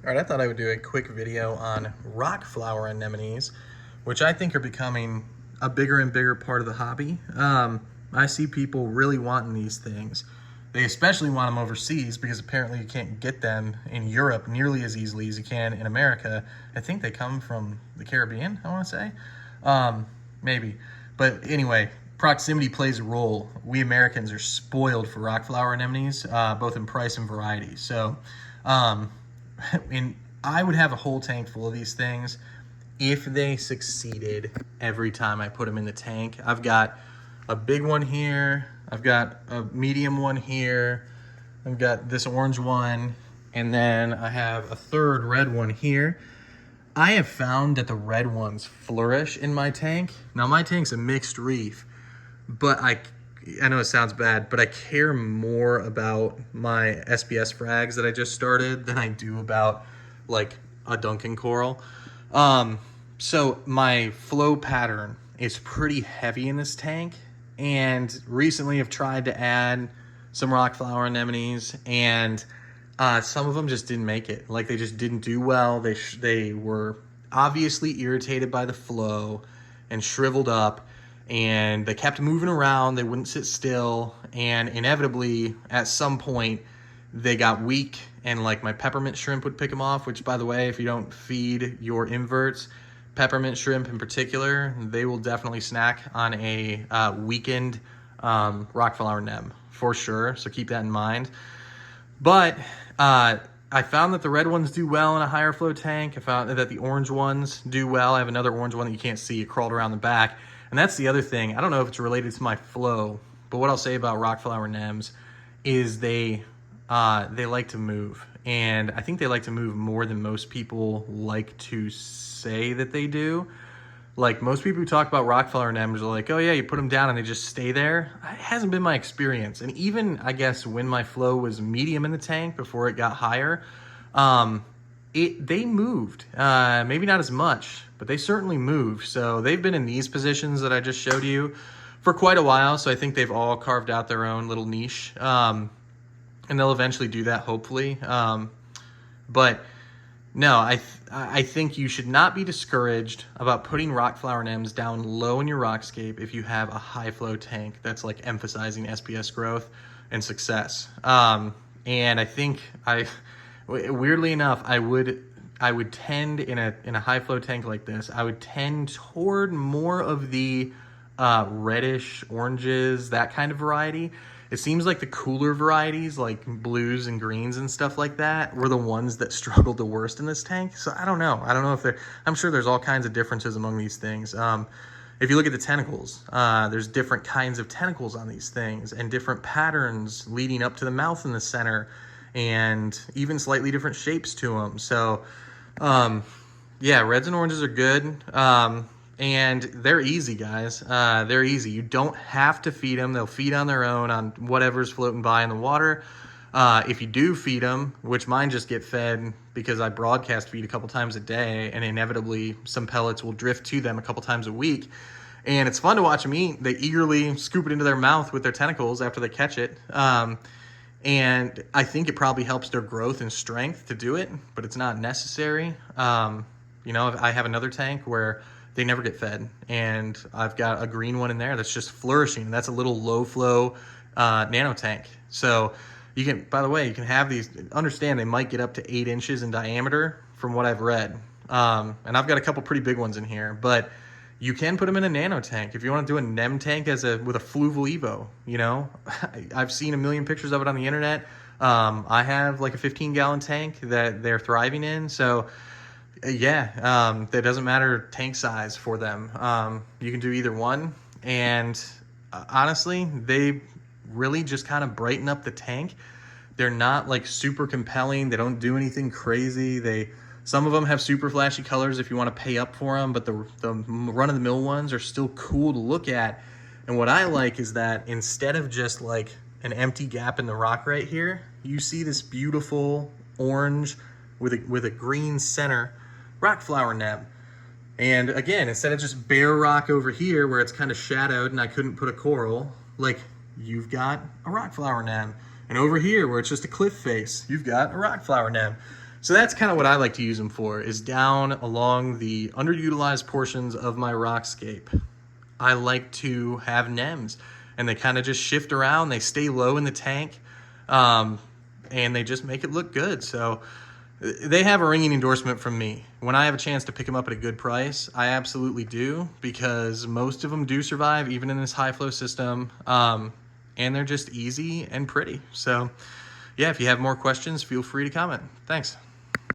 All right, I thought I would do a quick video on rock flower anemones, which I think are becoming a bigger and bigger part of the hobby. I see people really wanting these things. They especially want them overseas because apparently you can't get them in Europe nearly as easily as you can in America. I think they come from the Caribbean, I want to say. Maybe. But anyway, proximity plays a role. We Americans are spoiled for rock flower anemones, both in price and variety. So, and I would have a whole tank full of these things if they succeeded every time I put them in the tank. I've got a big one here, I've got a medium one here, I've got this orange one, and then I have a third red one here. I have found that the red ones flourish in my tank. Now my tank's a mixed reef, but I know it sounds bad, but I care more about my SPS frags that I just started than I do about like a Duncan coral. So my flow pattern is pretty heavy in this tank, and recently I've tried to add some rock flower anemones, and some of them just didn't make it. Like they just didn't do well. They were obviously irritated by the flow and shriveled up, and they kept moving around. They wouldn't sit still, and inevitably at some point they got weak, and like my peppermint shrimp would pick them off, which by the way, if you don't feed your inverts, peppermint shrimp in particular, they will definitely snack on a weakened rock flower nem for sure, so keep that in mind. But I found that the red ones do well in a higher flow tank. I found that the orange ones do well. I have another orange one that you can't see. It crawled around the back. And that's the other thing. I don't know if it's related to my flow, but what I'll say about rock flower nems is they like to move. And I think they like to move more than most people like to say that they do. Like most people who talk about rock flower nems are like, oh yeah, you put them down and they just stay there. It hasn't been my experience. And even I guess when my flow was medium in the tank before it got higher, they moved. Maybe not as much, but they certainly moved. So they've been in these positions that I just showed you for quite a while. So I think they've all carved out their own little niche. And they'll eventually do that, hopefully. But no, I think you should not be discouraged about putting rock flower nems down low in your rockscape if you have a high flow tank that's like emphasizing SPS growth and success. And I think weirdly enough, I would tend in a high flow tank like this, I would tend toward more of the reddish oranges, that kind of variety. It seems like the cooler varieties like blues and greens and stuff like that were the ones that struggled the worst in this tank. So I don't know if I'm sure there's all kinds of differences among these things. If you look at the tentacles, there's different kinds of tentacles on these things and different patterns leading up to the mouth in the center, and even slightly different shapes to them. So yeah, reds and oranges are good. And they're easy, guys. They're easy. You don't have to feed them. They'll feed on their own on whatever's floating by in the water. If you do feed them, which mine just get fed because I broadcast feed a couple times a day, and inevitably some pellets will drift to them a couple times a week. And it's fun to watch them eat. They eagerly scoop it into their mouth with their tentacles after they catch it. And I think it probably helps their growth and strength to do it, but it's not necessary. You know, I have another tank where they never get fed, and I've got a green one in there that's just flourishing. That's a little low flow nano tank. So you can, by the way, you can have these, understand they might get up to 8 inches in diameter from what I've read. And I've got a couple pretty big ones in here, but you can put them in a nano tank. If you want to do a nem tank with a fluval evo, you know, I've seen a million pictures of it on the internet. I have like a 15-gallon tank that they're thriving in. So yeah, that doesn't matter tank size for them. You can do either one, and honestly, they really just kind of brighten up the tank. They're not like super compelling. They don't do anything crazy. Some of them have super flashy colors if you want to pay up for them, but the run-of-the-mill ones are still cool to look at. And what I like is that instead of just like an empty gap in the rock right here, you see this beautiful orange with a green center rock flower nem. And again, instead of just bare rock over here where it's kind of shadowed and I couldn't put a coral, like you've got a rock flower nem. And over here where it's just a cliff face, you've got a rock flower nem. So that's kind of what I like to use them for, is down along the underutilized portions of my rockscape. I like to have nems, and they kind of just shift around. They stay low in the tank, and they just make it look good. So they have a ringing endorsement from me. When I have a chance to pick them up at a good price, I absolutely do, because most of them do survive even in this high flow system, and they're just easy and pretty. So yeah, if you have more questions, feel free to comment. Thanks.